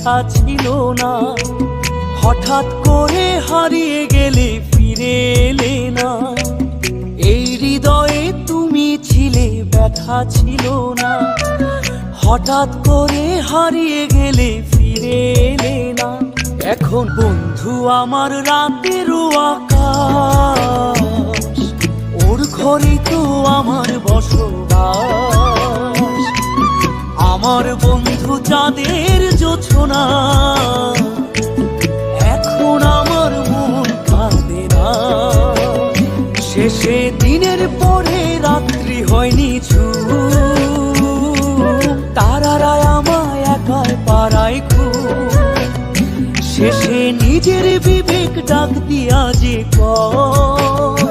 ব্যথা ছিল না। হঠাৎ করে হারিয়ে গেলে ফিরে এলে না। এই হৃদয়ে তুমি ছিলে, ব্যথা ছিল না। হঠাৎ করে হারিয়ে গেলে ফিরে এলে না। এখন বন্ধু আমার রাতেরও আকাশ, ওর ঘরে তো আমার বসবাস। আমার বন্ধু চাঁদের জোছনা, এখন আমার মন কাঁদে না। শেষে দিনের পরে রাত্রি হয়নি ঝুম, তারারা আমায় একাই পাড়ায় ঘুম। শেষে নিজের বিবেক ডাক দিয়া যে কয়,